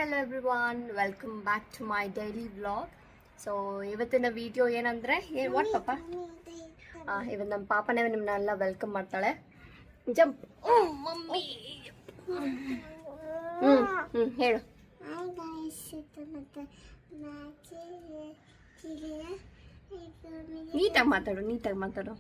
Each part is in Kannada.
hello everyone, welcome back to my daily vlog. So ಇವತ್ತಿನ ವಿಡಿಯೋ ಏನಂದ್ರೆ ವಾಟ್ ಪಾಪ ಇವತ್ತು ನಮ್ಮ ಪಾಪನೇ ನಿಮ್ಮನ್ನೆಲ್ಲ ವೆಲ್ಕಮ್ ಮಾಡ್ತಾಳೆ. ಜಂಪ್ ಮಮ್ಮಿ ಹೇಳು. ನೀಟಾಗಿ ಮಾತಾಡು.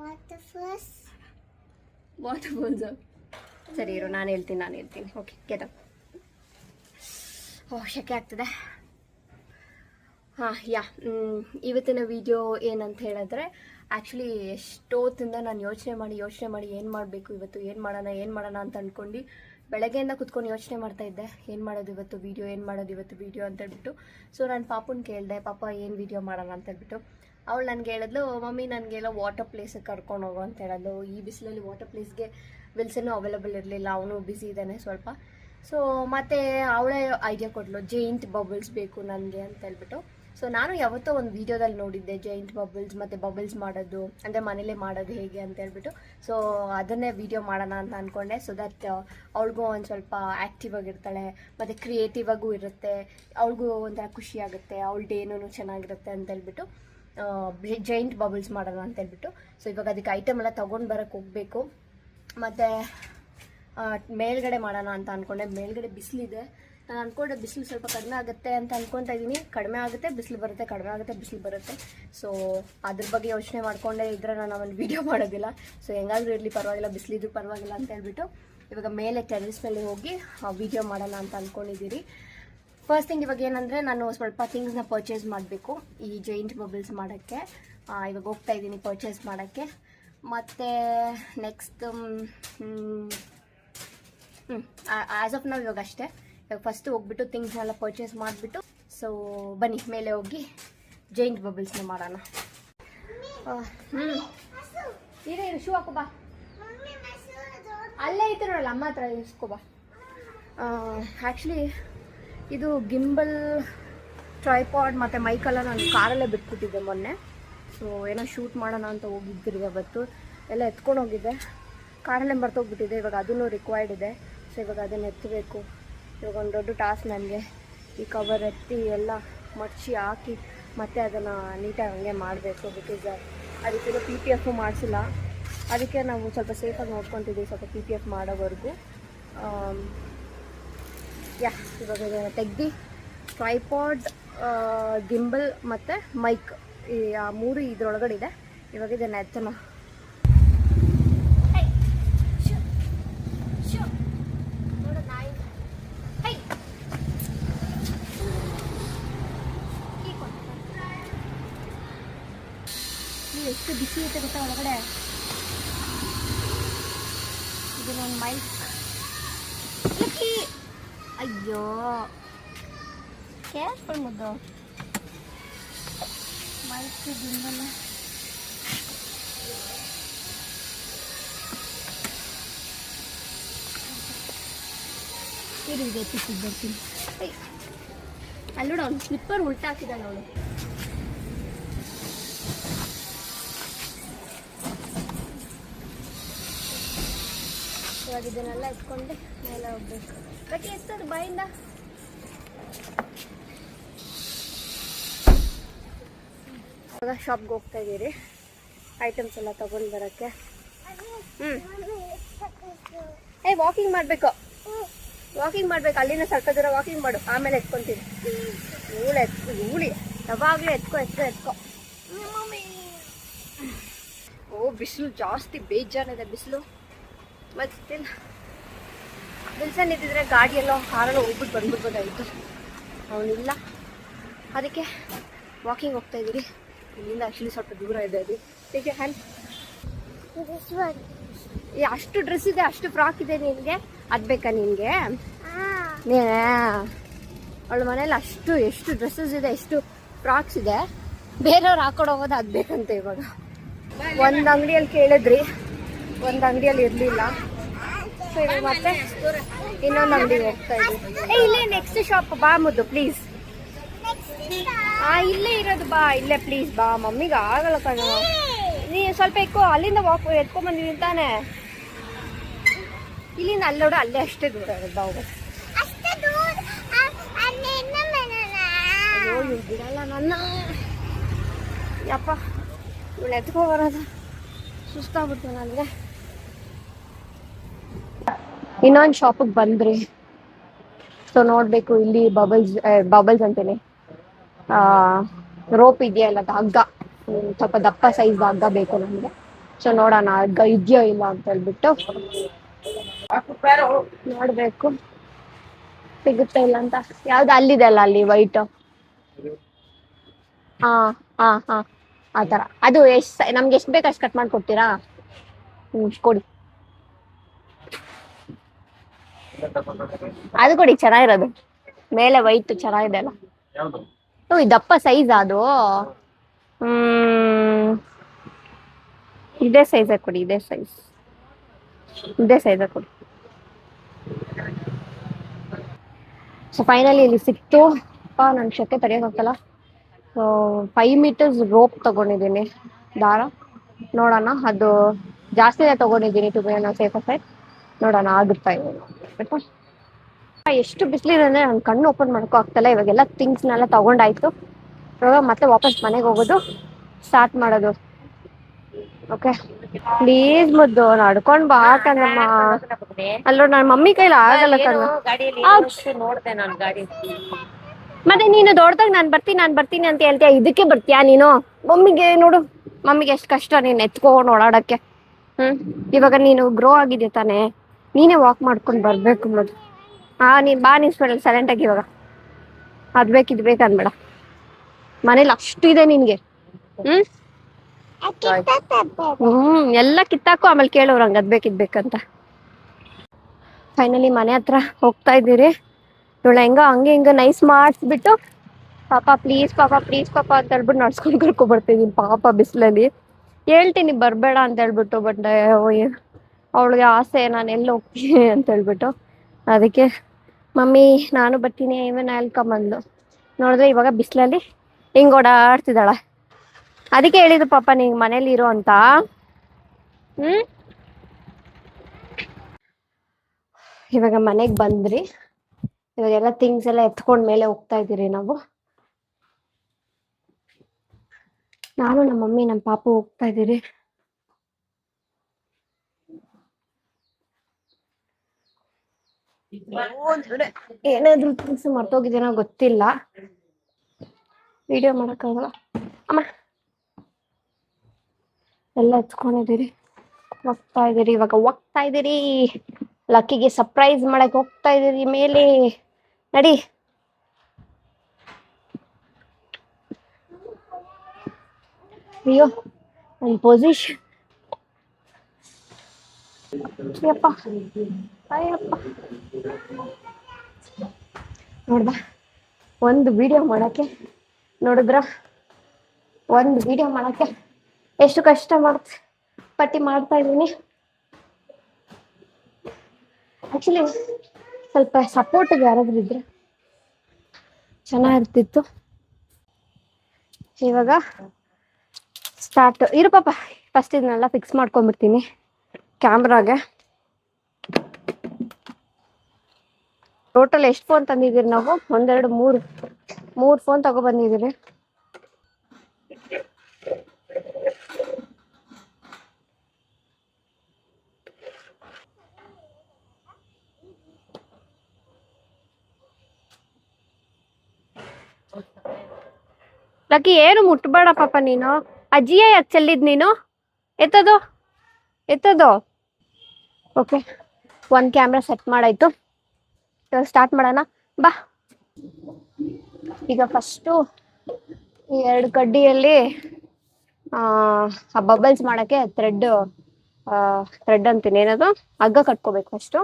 ವಾಟರ್ಫಾಲ್ಸ್ ಸರಿ ಇರು, ನಾನು ಹೇಳ್ತೀನಿ. ಓಕೆ ಕೆದ ಶೆಕೆ ಆಗ್ತದೆ. ಇವತ್ತಿನ ವಿಡಿಯೋ ಏನಂತ ಹೇಳಿದ್ರೆ, ಆ್ಯಕ್ಚುಲಿ ಎಷ್ಟೊತ್ತಿಂದ ನಾನು ಯೋಚನೆ ಮಾಡಿ ಏನು ಮಾಡಬೇಕು ಇವತ್ತು, ಏನು ಮಾಡೋಣ ಅಂತ ಅಂದ್ಕೊಂಡು ಬೆಳಗ್ಗೆಯಿಂದ ಕುತ್ಕೊಂಡು ಯೋಚನೆ ಮಾಡ್ತಾ ಇದ್ದೆ, ಏನು ಮಾಡೋದು ಇವತ್ತು ವಿಡಿಯೋ ಅಂತ ಹೇಳ್ಬಿಟ್ಟು. ಸೊ ನಾನು ಪಾಪನ ಕೇಳಿದೆ, ಪಾಪ ಏನು ವಿಡಿಯೋ ಮಾಡೋಣ ಅಂತ ಹೇಳ್ಬಿಟ್ಟು. ಅವಳು ನನಗೆ ಹೇಳಿದ್ಲು, ಮಮ್ಮಿ ನನಗೆಲ್ಲ ವಾಟರ್ ಪ್ಲೇಸಿಗೆ ಕರ್ಕೊಂಡು ಹೋಗೋ ಅಂತ ಹೇಳಿದ್ಲು. ಈ ಬಿಸಿಲಲ್ಲಿ ವಾಟರ್ ಪ್ಲೇಸ್ಗೆ ವಿಲ್ಸನ್ನು ಅವೈಲೇಬಲ್ ಇರಲಿಲ್ಲ, ಅವನು ಬ್ಯುಸಿ ಇದ್ದಾನೆ ಸ್ವಲ್ಪ. ಸೊ ಮತ್ತು ಅವಳೇ ಐಡಿಯಾ ಕೊಟ್ಲು, ಜೈಂಟ್ ಬಬಲ್ಸ್ ಬೇಕು ನನಗೆ ಅಂತ ಹೇಳ್ಬಿಟ್ಟು. ಸೊ ನಾನು ಯಾವತ್ತೋ ಒಂದು ವೀಡಿಯೋದಲ್ಲಿ ನೋಡಿದ್ದೆ ಜೈಂಟ್ ಬಬಲ್ಸ್ ಮತ್ತು ಬಬಲ್ಸ್ ಮಾಡೋದು, ಅಂದರೆ ಮನೇಲೇ ಮಾಡೋದು ಹೇಗೆ ಅಂತ ಹೇಳ್ಬಿಟ್ಟು. ಸೊ ಅದನ್ನೇ ವೀಡಿಯೋ ಮಾಡೋಣ ಅಂತ ಅಂದ್ಕೊಂಡೆ. ಸೊ ದಟ್ ಅವಳಿಗೂ ಒಂದು ಸ್ವಲ್ಪ ಆ್ಯಕ್ಟಿವ್ ಆಗಿರ್ತಾಳೆ ಮತ್ತು ಕ್ರಿಯೇಟಿವ್ ಆಗೂ ಇರುತ್ತೆ, ಅವಳಿಗೂ ಒಂಥರ ಖುಷಿ ಆಗುತ್ತೆ, ಅವಳ ಡೇನೂ ಚೆನ್ನಾಗಿರುತ್ತೆ ಅಂತ ಹೇಳ್ಬಿಟ್ಟು ಜೈಂಟ್ ಬಬಲ್ಸ್ ಮಾಡೋಣ ಅಂತ ಹೇಳ್ಬಿಟ್ಟು. ಸೊ ಇವಾಗ ಅದಕ್ಕೆ ಐಟಮ್ ಎಲ್ಲ ತೊಗೊಂಡು ಬರೋಕ್ಕೆ ಹೋಗಬೇಕು. ಮತ್ತು ಮೇಲ್ಗಡೆ ಮಾಡೋಣ ಅಂತ ಅಂದ್ಕೊಂಡೆ. ಮೇಲ್ಗಡೆ ಬಿಸಿಲಿದೆ, ನಾನು ಅಂದ್ಕೊಂಡೆ ಬಿಸಿಲು ಸ್ವಲ್ಪ ಕಡಿಮೆ ಆಗುತ್ತೆ ಅಂತ ಅಂದ್ಕೊತಾ ಇದ್ದೀನಿ. ಕಡಿಮೆ ಆಗುತ್ತೆ ಬಿಸಿಲು ಬರುತ್ತೆ. ಸೊ ಅದ್ರ ಬಗ್ಗೆ ಯೋಚನೆ ಮಾಡ್ಕೊಂಡೇ ಇದ್ದರೆ ನಾನು ಒಂದು ವೀಡಿಯೋ ಮಾಡೋದಿಲ್ಲ. ಸೊ ಹೆಂಗಾದರೂ ಇರಲಿ ಪರವಾಗಿಲ್ಲ, ಬಿಸಿಲಿದ್ರು ಪರವಾಗಿಲ್ಲ ಅಂತ ಹೇಳ್ಬಿಟ್ಟು ಇವಾಗ ಮೇಲೆ ಟೆರೆಸ್ ಮೇಲೆ ಹೋಗಿ ವೀಡಿಯೋ ಮಾಡೋಣ ಅಂತ ಅಂದ್ಕೊಂಡಿದ್ದೀರಿ. ಫಸ್ಟ್ ಥಿಂಗ್ ಇವಾಗ ಏನಂದರೆ, ನಾನು ಸ್ವಲ್ಪ ಥಿಂಗ್ಸ್ನ ಪರ್ಚೇಸ್ ಮಾಡಬೇಕು ಈ ಜೈಂಟ್ ಬಬಲ್ಸ್ ಮಾಡೋಕ್ಕೆ. ಇವಾಗ ಹೋಗ್ತಾ ಇದ್ದೀನಿ ಪರ್ಚೇಸ್ ಮಾಡೋಕ್ಕೆ. ಮತ್ತು ನೆಕ್ಸ್ಟ್ ಆ್ಯಸ್ ಆಫ್ ನಾವು ಇವಾಗ ಅಷ್ಟೇ. ಇವಾಗ ಫಸ್ಟ್ ಹೋಗ್ಬಿಟ್ಟು ಥಿಂಗ್ಸ್ನೆಲ್ಲ ಪರ್ಚೇಸ್ ಮಾಡಿಬಿಟ್ಟು, ಸೊ ಬನ್ನಿ ಮೇಲೆ ಹೋಗಿ ಜೈಂಟ್ ಬಬಲ್ಸ್ನ ಮಾಡೋಣ. ಇರು ಶೂ ಹಾಕೋ ಬಾ, ಅಲ್ಲೇ ಐತೆ ನೋಡಲ್ಲ ಅಮ್ಮ ಹತ್ರ ಇಸ್ಕೋ ಬಾ. ಆ್ಯಕ್ಚುಲಿ ಇದು ಗಿಂಬಲ್, ಟ್ರೈಪಾಡ್ ಮತ್ತು ಮೈಕೆಲ್ಲ ನಾನು ಕಾರಲ್ಲೇ ಬಿಟ್ಬಿಟ್ಟಿದ್ದೆ ಮೊನ್ನೆ. ಸೊ ಏನೋ ಶೂಟ್ ಮಾಡೋಣ ಅಂತ ಹೋಗಿದ್ದಿರಿ ಅವತ್ತು, ಎಲ್ಲ ಎತ್ಕೊಂಡು ಹೋಗಿದ್ದೆ, ಕಾರಲ್ಲೇ ಮರ್ತೋಗ್ಬಿಟ್ಟಿದ್ದೆ. ಇವಾಗ ಅದೂ ರಿಕ್ವೈರ್ಡ್ ಇದೆ. ಸೊ ಇವಾಗ ಅದನ್ನು ಎತ್ತಬೇಕು. ಇವಾಗ ಒಂದು ದೊಡ್ಡ ಟಾಸ್ಕ್ ನನಗೆ. ಈ ಕವರ್ ಎತ್ತಿ ಎಲ್ಲ ಮಡ್ಚಿ ಹಾಕಿ ಮತ್ತೆ ಅದನ್ನು ನೀಟಾಗಿ ಹಂಗೆ ಮಾಡಬೇಕು. ಬಿಕಾಸ್ ಅದಕ್ಕೆ PPF ಮಾಡಿಸಿಲ್ಲ, ಅದಕ್ಕೆ ನಾವು ಸ್ವಲ್ಪ ಸೇಫಾಗಿ ನೋಡ್ಕೊತಿದ್ದೀವಿ ಸ್ವಲ್ಪ PPF ಮಾಡೋವರೆಗೂ. ಇವಾಗ ಇದನ್ನು ತೆಗ್ದು ಟ್ರೈಪಾಡ್, ಗಿಂಬಲ್ ಮತ್ತು ಮೈಕ್ ಈ ಆ ಮೂರು ಇದರೊಳಗಡೆ ಇದೆ. ಇವಾಗ ಇದನ್ನು ಎತ್ತನ. ಎಷ್ಟು ಬಿಸಿ ಐತೆ ಗೊತ್ತಾ ಒಳಗಡೆ. ಇದು ನನ್ನ ಮೈಕ್. ಅಯ್ಯೋ ಕೇರ್ಫುಲ್ ಮುದ್ದು. ಮೈಕ್ ಗಿಂಬಲ್ ಇದೆ ಬರ್ತೀನಿ. ಅಲ್ಲೋಡು ಅವ್ನು ಸ್ಲಿಪ್ಪರ್ ಉಲ್ಟಾ ಹಾಕಿದ್ದಾನೆ ಅವಳು. ಇವಾಗ ಇದನ್ನೆಲ್ಲ ಎತ್ಕೊಂಡು ಮೇಲೆ ಹೋಗ್ಬೇಕು. ಬಟ್ ಎಷ್ಟದು ಬಾಯಿಂದ ಇವಾಗ ಶಾಪ್ಗೆ ಹೋಗ್ತಾ ಇದ್ದೀರಿ ಐಟಮ್ಸ್ ಎಲ್ಲ ತೊಗೊಂಡು ಬರೋಕ್ಕೆ. ವಾಕಿಂಗ್ ಮಾಡಬೇಕು, ಅಲ್ಲಿಂದ ಸ್ವಲ್ಪ ದೂರ ವಾಕಿಂಗ್ ಮಾಡು, ಆಮೇಲೆ ಎತ್ಕೊತೀನಿ. ಊಳಿ ಯಾವಾಗಲೂ ಎತ್ಕೊ. ಓ ಬಿಸಿಲು ಜಾಸ್ತಿ, ಬೇಜಾನಿದೆ ಬಿಸಿಲು. ಮತ್ತೆ ವಿಲ್ಸನ್ ಇದ್ದಿದ್ರೆ ಗಾಡಿಯೆಲ್ಲೋ ಕಾರಲ್ಲೋ ಹೋಗ್ಬಿಟ್ಟು ಬಂದ್ಬಿಡ್ಬೋದಾಗಿತ್ತು, ಅವನಿಲ್ಲ. ಅದಕ್ಕೆ ವಾಕಿಂಗ್ ಹೋಗ್ತಾ ಇದ್ದೀರಿ. ಇಲ್ಲಿಂದ ಆ್ಯಕ್ಚುಲಿ ಸ್ವಲ್ಪ ದೂರ ಇದೆ ಅದು. ಹೇಗೆ ಹ್ಯಾಂಡ್ ಅಷ್ಟು ಡ್ರೆಸ್ ಇದೆ, ಅಷ್ಟು ಫ್ರಾಕ್ ಇದೆ ನಿನಗೆ, ಅದು ಬೇಕಾ ನಿನಗೆ? ಅವಳ ಮನೇಲಿ ಎಷ್ಟು ಡ್ರೆಸ್ಸಸ್ ಇದೆ, ಎಷ್ಟು ಫ್ರಾಕ್ಸ್ ಇದೆ, ಬೇರೆಯವ್ರು ಹಾಕೊಂಡು ಹೋಗೋದು ಅದು ಬೇಕಂತ. ಇವಾಗ ಒಂದು ಅಂಗಡಿಯಲ್ಲಿ ಕೇಳಿದ್ರಿ, ಒಂದು ಅಂಗಡಿಯಲ್ಲಿ ಇರಲಿಲ್ಲ. ಸೊ ಇವಾಗ ಮತ್ತೆ ಇನ್ನೊಂದು ಅಂಗಡಿಗೆ ಹೋಗ್ತಾ ಇದ್ದೀವಿ. ಇಲ್ಲೇ ನೆಕ್ಸ್ಟ್ ಶಾಪ್ ಬಾ ಮುದ್ದು ಪ್ಲೀಸ್. ಇಲ್ಲೇ ಇರೋದು ಬಾ, ಇಲ್ಲೇ ಪ್ಲೀಸ್ ಬಾ. ಮಮ್ಮಿಗೆ ಆಗಲ್ಲ ಕಣೋ. ನೀ ಸ್ವಲ್ಪ ಎಕ್ಕೋ, ಅಲ್ಲಿಂದ ವಾಕ್ ಎತ್ಕೊಂಡ್ ಬಂದಿದ್ದೀನಿ ತಾನೆ. ಇಲ್ಲಿಂದ ಅಲ್ಲಿ ನೋಡು, ಅಲ್ಲೇ ಅಷ್ಟೇ ದೂರ ಇರೋದು ಬಾ. ಹೋಗೋದು ಬಿಡಲ್ಲ ನನ್ನ. ಯಪ್ಪ ಇವಳು ಎತ್ಕೊ ಬರೋದು ಸುಸ್ತಾಗ್ಬಿಡ್ತು ನನಗೆ. ಇನ್ನೊಂದು ಶಾಪಿಗೆ ಬಂದ್ರಿ. ಸೊ ನೋಡ್ಬೇಕು, ಇಲ್ಲಿ ಬಬಲ್ಸ್ ಅಂತೀನಿ, ರೋಪ್ ಇದೆಯಲ್ಲ, ಹಗ್ಗ, ಸ್ವಲ್ಪ ದಪ್ಪ ಸೈಜ್ ಹಗ್ಗ ಬೇಕು ನಮಗೆ. ಸೊ ನೋಡೋಣ ಹಗ್ಗ ಇದೆಯೋ ಇಲ್ಲ ಅಂತ ಹೇಳ್ಬಿಟ್ಟು ನೋಡ್ಬೇಕು ಸಿಗುತ್ತೆ ಇಲ್ಲ ಅಂತ. ಯಾವ್ದು ಅಲ್ಲಿದೆ ಅಲ್ಲ, ಅಲ್ಲಿ ವೈಟ್. ಹಾ ಹಾ ಹಾ ಆ ಥರ. ಅದು ನಮ್ಗೆ ಎಷ್ಟು ಬೇಕು ಅಷ್ಟು ಕಟ್ ಮಾಡ್ಕೊಡ್ತೀರಾ? ಕೊಡಿ. ಅದು ಕೊಡಿ, ಚೆನ್ನಾಗಿರೋದು. ಮೇಲೆ ವೈಟ್ ಚೆನ್ನಾಗಿದೆ ಅಲ್ಲ. ದಪ್ಪ ಸೈಜ್ ಅದು. ಇದೇ ಸೈಜ್ ಕೊಡಿ, ಇದೇ ಸೈಜ್ ಕೊಡಿ. ಸೊ ಫೈನಲಿ ಇಲ್ಲಿ ಸಿಕ್ತು. ನನ್ನ ಶೆಕೆ ತಡೆಯೋಕ್ಕಾಗಲ್ಲ. ಸೊ 5 meters ರೋಪ್ ತಗೊಂಡಿದ್ದೀನಿ, ದಾರ. ನೋಡೋಣ, ಅದು ಜಾಸ್ತಿನೇ ತಗೊಂಡಿದ್ದೀನಿ to be on safe side. ನೋಡೋಣ ಆಗುತ್ತಾ ಇದೆ. ಎಷ್ಟು ಬಿಸಿಲಿದೆ ಅಂದ್ರೆ ನನ್ನ ಕಣ್ಣು ಓಪನ್ ಮಾಡ್ಕೋ ಆಗ್ತಲ್ಲ. ಇವಾಗೆಲ್ಲ ಥಿಂಗ್ಸ್ನೆಲ್ಲ ತಗೊಂಡಾಯ್ತು. ಇವಾಗ ಮತ್ತೆ ವಾಪಸ್ ಮನೆಗೆ ಹೋಗೋದು, ಸ್ಟಾರ್ಟ್ ಮಾಡೋದು. ಓಕೆ ಪ್ಲೀಸ್ ಮುದ್ದು ನಡ್ಕೊಂಡ್ ಬಾ ಕಣಮ್ಮ. ಅಲ್ಲೋ ನನ್ನ ಮಮ್ಮಿ ಕೈಲಿ ಆಗಲ್ಲ ಕಣ. ನೋಡ್ದೆ ನಾನು ಗಾಡಿ. ಮತ್ತೆ ನೀನು ದೊಡ್ಡದಾಗ ನಾನು ಬರ್ತೀನಿ ಅಂತ ಹೇಳ್ತೀಯ, ಇದಕ್ಕೆ ಬರ್ತೀಯಾ ನೀನು? ಮಮ್ಮಿಗೆ ನೋಡು, ಮಮ್ಮಿಗೆ ಎಷ್ಟು ಕಷ್ಟ ನೀನು ಎತ್ಕೊಂಡು ಓಡಾಡಕ್ಕೆ. ಇವಾಗ ನೀನು ಗ್ರೋ ಆಗಿದ್ಯಾ ತಾನೆ, ನೀನೇ ವಾಕ್ ಮಾಡ್ಕೊಂಡು ಬರ್ಬೇಕು ಮೊದಲು. ನೀನ್ ಬಾ, ನೀನ್ ಸೈಲೆಂಟ್ ಆಗಿ. ಇವಾಗ ಅದ್ ಬೇಕು ಇದ್ ಬೇಕು ಅನ್ಬೇಡ. ಮನೇಲಿ ಅಷ್ಟು ಇದೆ ನಿನ್ಗೆ. ಎಲ್ಲ ಕಿತ್ತಾಕು, ಆಮೇಲೆ ಕೇಳೋರು ಹಂಗ ಅದ್ ಬೇಕಿದ್ ಬೇಕಂತ. ಫೈನಲಿ ಮನೆ ಹತ್ರ ಹೋಗ್ತಾ ಇದ್ದೀರಿ. ಇವಳ ಹಂಗೆ ಹಿಂಗ ನೈಸ್ ಮಾಡಿಸ್ಬಿಟ್ಟು, ಪಾಪ ಪ್ಲೀಸ್ ಪಾಪ ಅಂತ ಹೇಳ್ಬಿಟ್ಟು ನಡ್ಸ್ಕೊಂಡು ಕರ್ಕೊಬರ್ತಿದೀನಿ. ಪಾಪ ಬಿಸಿಲಲ್ಲಿ ಹೇಳ್ತೀನಿ ಬರ್ಬೇಡ ಅಂತ ಹೇಳ್ಬಿಟ್ಟು, ಬಟ್ ಅವಳಿಗೆ ಆಸೆ ನಾನು ಎಲ್ಲಿ ಹೋಗ್ತೀನಿ ಅಂತ ಹೇಳ್ಬಿಟ್ಟು, ಅದಕ್ಕೆ ಮಮ್ಮಿ ನಾನು ಬರ್ತೀನಿ ಇವನ್ ಅಲ್ಕೊಂಬಂದು. ನೋಡಿದ್ರೆ ಇವಾಗ ಬಿಸಿಲಲ್ಲಿ ಹಿಂಗ್ ಓಡಾಡ್ತಿದ್ದಾಳ. ಅದಕ್ಕೆ ಹೇಳಿದ್ರು ಪಾಪ ನೀಂಗ್ ಮನೇಲಿ ಇರೋ ಅಂತ. ಇವಾಗ ಮನೆಗೆ ಬಂದ್ರಿ. ಇವಾಗೆಲ್ಲ ಥಿಂಗ್ಸ್ ಎಲ್ಲ ಎತ್ಕೊಂಡ್ ಮೇಲೆ ಹೋಗ್ತಾ ಇದ್ದೀರಿ ನಾವು. ನಾನು ನಮ್ಮ ಮಮ್ಮಿ ನಮ್ಮ ಪಾಪು ಹೋಗ್ತಾ ಇದ್ದೀರಿ. ಏನಾದ್ರು ಥಿಂಗ್ಸ್ ಮರ್ತೋಗಿದ್ದೇನೋ ಗೊತ್ತಿಲ್ಲ, ವಿಡಿಯೋ ಮಾಡಕ್ಕಾಗಲ್ಲ. ಅಮ್ಮ ಎಲ್ಲ ಎತ್ಕೊಂಡಿದ್ದೀರಿ, ಹೋಗ್ತಾ ಇದ್ದೀರಿ. ಇವಾಗ ಹೋಗ್ತಾ ಇದ್ದೀರಿ, ಲಕ್ಕಿಗೆ ಸರ್ಪ್ರೈಸ್ ಮಾಡಕ್ ಹೋಗ್ತಾ ಇದ್ದೀರಿ ಮೇಲೆ. ನಡಿ. ಅಯ್ಯೋ ನನ್ನ ಪೊಸಿಷನ್. ಅಯ್ಯಪ್ಪ ನೋಡ್ದ, ಒಂದು ವಿಡಿಯೋ ಮಾಡಕ್ಕೆ ಎಷ್ಟು ಕಷ್ಟ ಮಾಡ್ತಾ ಇದ್ದೀನಿ. ಆಕ್ಚುಲಿ ಸ್ವಲ್ಪ ಸಪೋರ್ಟಿಗೆ ಯಾರಾದ್ರೂ ಇದ್ರೆ ಚೆನ್ನಾಗಿರ್ತಿತ್ತು. ಇವಾಗ ಸ್ಟಾರ್ಟ್ ಇರು ಪಾಪ. ಫಸ್ಟ್ ಇದನ್ನೆಲ್ಲ ಫಿಕ್ಸ್ ಮಾಡ್ಕೊಂಡ್ಬಿಡ್ತೀನಿ ಕ್ಯಾಮ್ರಾಗೆ. ಟೋಟಲ್ ಎಷ್ಟು ಫೋನ್ ತಂದಿದ್ದೀರಿ ನಾವು? 1 2 3 ಫೋನ್ ತಗೊಬಂದಿದ್ದೀರಿ. ಲಕ್ಕಿ ಏನು ಮುಟ್ಬೇಡ ಪಾಪ ನೀನು. ಅಜ್ಜಿಯೇ ಯಾಕೆ ಚೆಲ್ಲಿದ್ ನೀನು? ಎತ್ತದು. ಓಕೆ, 1 ಕ್ಯಾಮ್ರಾ ಸೆಟ್ ಮಾಡಾಯ್ತು. ಇವಾಗ ಸ್ಟಾರ್ಟ್ ಮಾಡೋಣ ಬಾ. ಈಗ ಫಸ್ಟು ಈ 2 ಕಡ್ಡಿಯಲ್ಲಿ ಆ ಬಬಲ್ಸ್ ಮಾಡಕ್ಕೆ ಥ್ರೆಡ್ ಅಂತೀನಿ, ಏನದು ಹಗ್ಗ ಕಟ್ಕೋಬೇಕು ಫಸ್ಟು.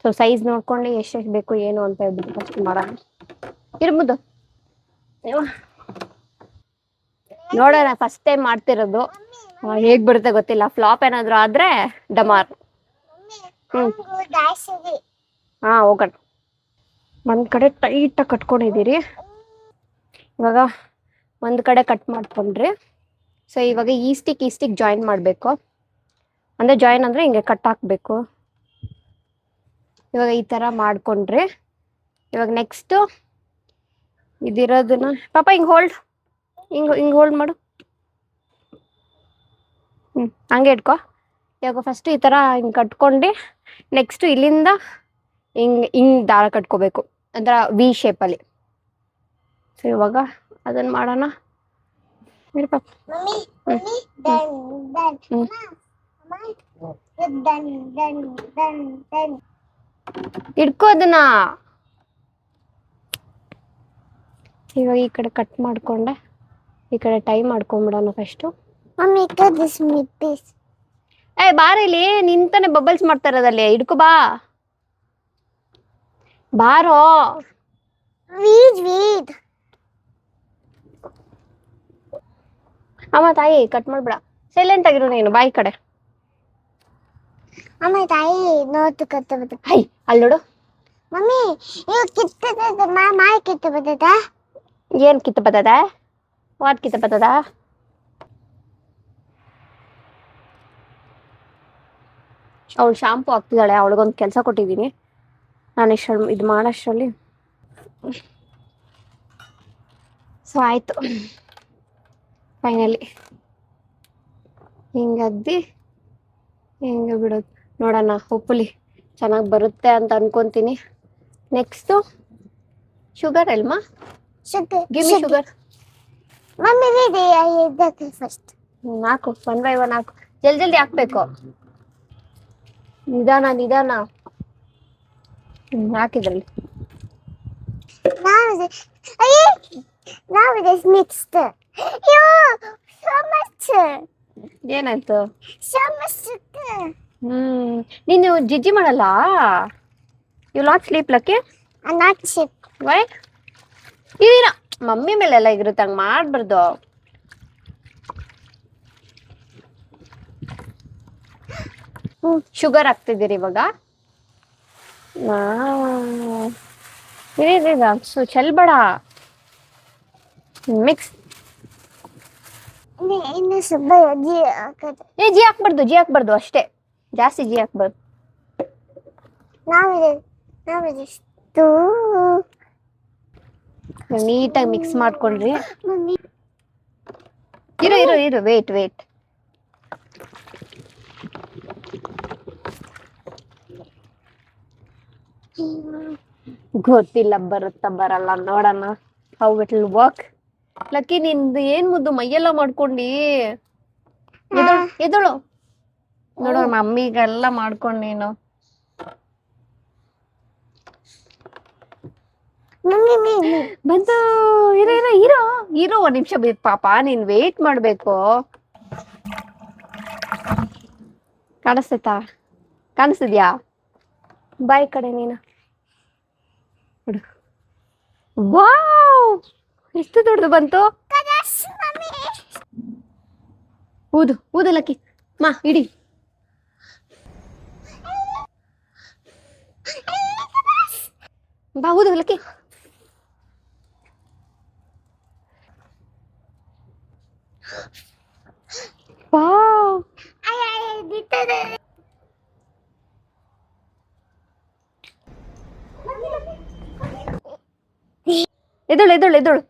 ಸೊ ಸೈಜ್ ನೋಡ್ಕೊಂಡು ಎಷ್ಟೆಷ್ಟು ಬೇಕು ಏನು ಅಂತ ಹೇಳ್ಬಿಟ್ಟು ಫಸ್ಟ್ ಮಾಡೋಣ. ಇರ್ಬೋದು ನೋಡೋಣ. ಫಸ್ಟ್ ಟೈಮ್ ಮಾಡ್ತಿರೋದು, ಹೇಗ್ ಬರುತ್ತೆ ಗೊತ್ತಿಲ್ಲ. ಫ್ಲಾಪ್ ಏನಾದ್ರು ಆದ್ರೆ ಡಮಾರ್. ಹೋಗೋಣ. ಒಂದ್ ಕಡೆ ಟೈಟ್ ಆಗಿ ಕಟ್ಕೊಂಡಿದ್ದೀರಿ. ಇವಾಗ ಒಂದು ಕಡೆ ಕಟ್ ಮಾಡ್ಕೊಂಡ್ರಿ. ಸೊ ಇವಾಗ ಈಸ್ಟಿಗೆ ಜಾಯಿನ್ ಮಾಡಬೇಕು. ಅಂದರೆ ಜಾಯಿನ್ ಅಂದರೆ ಹಿಂಗೆ ಕಟ್ ಹಾಕಬೇಕು. ಇವಾಗ ಈ ಥರ ಮಾಡ್ಕೊಂಡ್ರಿ. ಇವಾಗ ನೆಕ್ಸ್ಟು ಇದಿರೋದನ್ನ ಪಾಪ ಹಿಂಗೆ ಹೋಲ್ಡ್ ಮಾಡು. ಹಂಗೆ ಇಟ್ಕೊ. ಇವಾಗ ಫಸ್ಟು ಈ ಥರ ಹಿಂಗೆ ಕಟ್ಕೊಂಡು ನೆಕ್ಸ್ಟು ಇಲ್ಲಿಂದ ಹಿಂಗೆ ದಾರ ಕಟ್ಕೋಬೇಕು, ಅಂದ್ರೆ ವಿ ಶೇಪಲ್ಲಿ. ಸೊ ಇವಾಗ ಅದನ್ನು ಮಾಡೋಣ. ಪಾಪ ಇಟ್ಕೋ ಅದನ್ನ. ಇವಾಗ ಈ ಕಡೆ ಕಟ್ ಮಾಡ್ಕೊಂಡೆ, ಈ ಕಡೆ ಟೈ ಮಾಡ್ಕೊಂಬಿಡೋಣ ಫಸ್ಟು. ಬಾರ ಇಲ್ಲಿ ನಿಂತಾನೆ ಬಬಲ್ಸ್ ಮಾಡ್ತಾ ಇರೋದಲ್ಲಿ. ಹಿಡ್ಕೊ ಬಾ, ಬಾರೋ. ಅಮ್ಮ ತಾಯಿ ಕಟ್ ಮಾಡ್ಬೇಡ, ಸೈಲೆಂಟ್ ಆಗಿರು ನೀನು. ಬಾಯಿ ಕಡೆ ಅಮ್ಮ ತಾಯಿ ನೋತು ಕತ್ತ ಬರ್ತದೆ. ಹೈ ಅಲ್ಲಿ ನೋಡು ಮಮ್ಮಿ, ಇವು ಕಿತ್ತದ ಮಾಯಿ ಕಿತ್ತ ಬರ್ತದ. ಏನ್ ಕಿತ್ತ ಬರ್ತದ? ವಾಟ್ ಕಿತ್ತ ಬರ್ತದ? ಅವಳು ಶಾಂಪು ಹಾಕ್ತಿದ್ದಾಳೆ, ಅವಳಿಗೊಂದು ಕೆಲಸ ಕೊಟ್ಟಿದ್ದೀನಿ ನಾನು. ಇದು ಮಾಡೋಷ್ಟರಲ್ಲಿ ಸೊ ಆಯಿತು. ಫೈನಲಿ ಹಿಂಗದ್ದಿ ಹಿಂಗೆ ಬಿಡೋದು ನೋಡೋಣ. ಹೋಪ್ಫುಲಿ ಚೆನ್ನಾಗಿ ಬರುತ್ತೆ ಅಂತ ಅನ್ಕೊಂತೀನಿ. ನೆಕ್ಸ್ಟು ಶುಗರ್ ಅಲ್ವಾ? Give me sugar. ಮಮ್ಮಿ ಇದೆ ಫಸ್ಟ್. ಹಾಕು, 1 by 1 ಹಾಕು. ಜಲ್ದಿ ಹಾಕ್ಬೇಕು. ನಿಧಾನ ಹಾಕಿದ್ರಲ್ಲಿ. Now it is mixed. Yo, so much. ಏನಾಯ್ತು? So much sugar. ನೀನು ಜಿಜ್ಜಿ ಮಾಡಲ್ಲ? You not sleep Lucky? I'm not sick. Why? ಇದೀನ ಮಮ್ಮಿ ಮೇಲೆಲ್ಲ ಇರುತ್ತೆ, ಹಂಗೆ ಮಾಡ್ಬಾರ್ದು. ಶುಗರ್ ಹಾಕ್ತಿದ್ದೀರಿ ಇವಾಗ. ಸೊ ಚೆಲ್ಬೇಡ, ಮಿಕ್ಸ್. ಇನ್ನು ಸ್ವಲ್ಪ ಜಿ ಹಾಕೋದು. ಜಿ ಹಾಕ್ಬಾರ್ದು ಅಷ್ಟೇ, ಜಾಸ್ತಿ ಜಿ ಹಾಕ್ಬಾರ್ದು. ನಾವು ಇದಿಷ್ಟು ನೀಟಾಗಿ ಮಿಕ್ಸ್ ಮಾಡ್ಕೊಳ್ರಿ. ಮಮ್ಮಿ ಇರು ವೇಟ್. ಗೊತ್ತಿಲ್ಲ ಬರುತ್ತಾ ಬರಲ್ಲ, ನೋಡೋಣ how it will work. Lucky ನಿಂದು ಏನ್ ಮುದ್ದು ಮೈಯೆಲ್ಲ ಮಾಡ್ಕೊಂಡಿ. ಎದಳು ನೋಡು, ಮಮ್ಮಿಗೆಲ್ಲ ಮಾಡ್ಕೊಂಡ್ ನೀನು. ಬಂತು. ಇರೋ 1 ನಿಮಿಷ ಪಾಪ, ನೀನ್ ವೇಟ್ ಮಾಡ್ಬೇಕು. ಕಾಣಿಸ್ತಿದ್ಯಾ? ಬಾಯ್ ಕಡೆ ನೀನು. ವಾವ್, ಎಷ್ಟು ದೊಡ್ಡದು ಬಂತು. ಊದು ಲಕ್ಕಿ. ಇಡಿ. ಬಾ ಊದು ಲಕ್ಕಿ. ವಾವ್, ಎದಳು.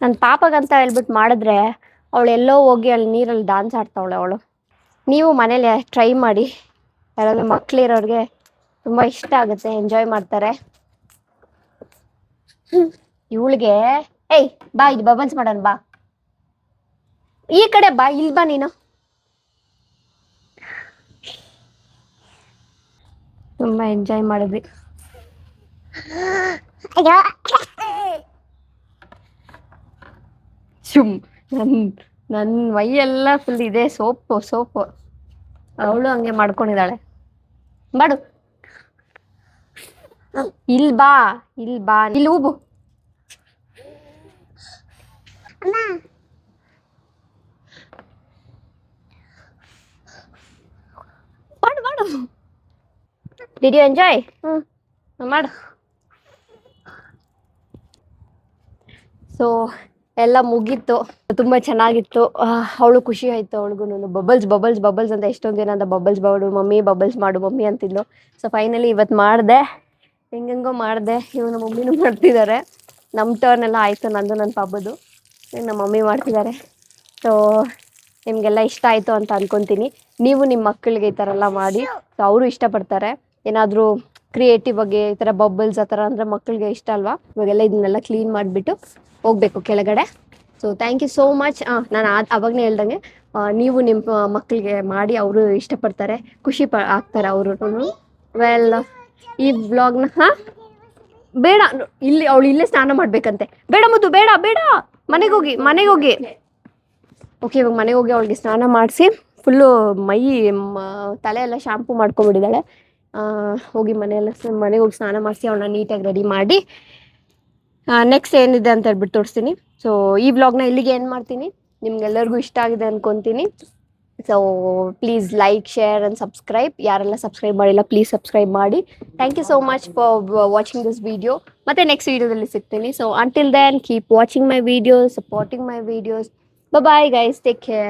ನನ್ನ ಪಾಪಗಂತ ಹೇಳ್ಬಿಟ್ಟು ಮಾಡಿದ್ರೆ ಅವಳು ಎಲ್ಲೋ ಹೋಗಿ ಅಲ್ಲಿ ನೀರಲ್ಲಿ ಡಾನ್ಸ್ ಆಡ್ತಾವಳೆ ಅವಳು. ನೀವು ಮನೇಲಿ ಟ್ರೈ ಮಾಡಿ. ಯಾರಾದ್ರೂ ಮಕ್ಳಿರೋರಿಗೆ ತುಂಬ ಇಷ್ಟ ಆಗುತ್ತೆ, ಎಂಜಾಯ್ ಮಾಡ್ತಾರೆ. ಇವಳಿಗೆ ಬಾ, ಇದು ಬಬಲ್ಸ್ ಮಾಡೋಣ ಬಾ. ಈ ಕಡೆ ಬಾ, ಇಲ್ಲಿ ಬಾ ನೀನು. ತುಂಬಾ ಎಂಜಾಯ್ ಮಾಡಿದ್ವಿ. ನನ್ ಮೈಯೆಲ್ಲ ಫುಲ್ ಇದೆ ಸೋಪು. ಅವಳು ಹಂಗೆ ಮಾಡ್ಕೊಂಡಿದ್ದಾಳೆ. ಮಾಡು. ಇಲ್ಲಿ ಬಾ, ಇಲ್ಲಿ ಹೂಬು. Did you enjoy? ಮಾಡು. ಸೊ ಎಲ್ಲ ಮುಗೀತು, ತುಂಬ ಚೆನ್ನಾಗಿತ್ತು. ಅವಳು ಖುಷಿ ಆಯಿತು, ಅವಳಿಗೂ ಬಬಲ್ಸ್ ಬಬಲ್ಸ್ ಬಬಲ್ಸ್ ಅಂತ ಎಷ್ಟೊಂದು ದಿನ ಅಂತ ಬಬಲ್ಸ್ ಮಾಡು ಮಮ್ಮಿ, ಬಬಲ್ಸ್ ಮಾಡು ಮಮ್ಮಿ ಅಂತಿದ್ಲು. ಸೊ ಫೈನಲಿ ಇವತ್ತು ಮಾಡಿದೆ, ಹೆಂಗೋ ಮಾಡಿದೆ. ಇವನು ಮಮ್ಮಿನೂ ಮಾಡ್ತಿದ್ದಾರೆ. ನಮ್ಮ ಟರ್ನ್ ಎಲ್ಲ ಆಯಿತು, ನಂದು ನನ್ನ ಪಾಪದು. ನಮ್ಮ ಮಮ್ಮಿ ಮಾಡ್ತಿದ್ದಾರೆ. ಸೊ ನಿಮಗೆಲ್ಲ ಇಷ್ಟ ಆಯಿತು ಅಂತ ಅಂದ್ಕೊತೀನಿ. ನೀವು ನಿಮ್ಮ ಮಕ್ಕಳಿಗೆ ಈ ಥರ ಎಲ್ಲ ಮಾಡಿ, ಸೊ ಅವರು ಇಷ್ಟಪಡ್ತಾರೆ. ಏನಾದರೂ ಕ್ರಿಯೇಟಿವ್ ಆಗಿ ಈ ಥರ ಬಬಲ್ಸ್ ಆ ಥರ ಅಂದರೆ ಮಕ್ಕಳಿಗೆ ಇಷ್ಟ ಅಲ್ವಾ. ಇವಾಗೆಲ್ಲ ಇದನ್ನೆಲ್ಲ ಕ್ಲೀನ್ ಮಾಡಿಬಿಟ್ಟು ಹೋಗಬೇಕು ಕೆಳಗಡೆ. So thank you so much. ನಾನು ಅವಾಗಲೇ ಹೇಳ್ದಂಗೆ ನೀವು ನಿಮ್ಮ ಮಕ್ಕಳಿಗೆ ಮಾಡಿ, ಅವರು ಇಷ್ಟಪಡ್ತಾರೆ, ಖುಷಿ ಆಗ್ತಾರೆ ಅವರು. ವೆಲ್ ಈ ವ್ಲಾಗ್ನ ಬೇಡ, ಇಲ್ಲಿ ಅವಳು ಇಲ್ಲೇ ಸ್ನಾನ ಮಾಡಬೇಕಂತೆ. ಬೇಡ ಮುದ್ದು, ಬೇಡ ಬೇಡ, ಮನೆಗೆ ಹೋಗಿ. ಓಕೆ, ಇವಾಗ ಮನೆಗೆ ಹೋಗಿ ಅವಳಿಗೆ ಸ್ನಾನ ಮಾಡಿಸಿ ಫುಲ್ಲು ಮೈ ತಲೆ ಎಲ್ಲ ಶಾಂಪು ಮಾಡ್ಕೊಂಬಿಟ್ಟಿದ್ದಾಳೆ. ಹೋಗಿ ಮನೆಗೆ ಹೋಗಿ ಸ್ನಾನ ಮಾಡಿಸಿ ಅವಳನ್ನ ನೀಟಾಗಿ ರೆಡಿ ಮಾಡಿ ನೆಕ್ಸ್ಟ್ ಏನಿದೆ ಅಂತ ಹೇಳ್ಬಿಟ್ಟು ತೋರಿಸ್ತೀನಿ. ಸೊ ಈ ವ್ಲಾಗ್ನ ಇಲ್ಲಿಗೆ ಏನು ಮಾಡ್ತೀನಿ. ನಿಮ್ಗೆಲ್ಲರಿಗೂ ಇಷ್ಟ ಆಗಿದೆ ಅಂದ್ಕೊತೀನಿ. So please like, share and subscribe. ಯಾರೆಲ್ಲ ಸಬ್ಸ್ಕ್ರೈಬ್ ಮಾಡಿಲ್ಲ ಪ್ಲೀಸ್ ಸಬ್ಸ್ಕ್ರೈಬ್ ಮಾಡಿ. Thank you so much for watching this video. ಮತ್ತೆ ನೆಕ್ಸ್ಟ್ ವಿಡಿಯೋದಲ್ಲಿ ಸಿಗ್ತೀನಿ. So until then keep watching my videos, supporting my videos. Bye bye guys, take care.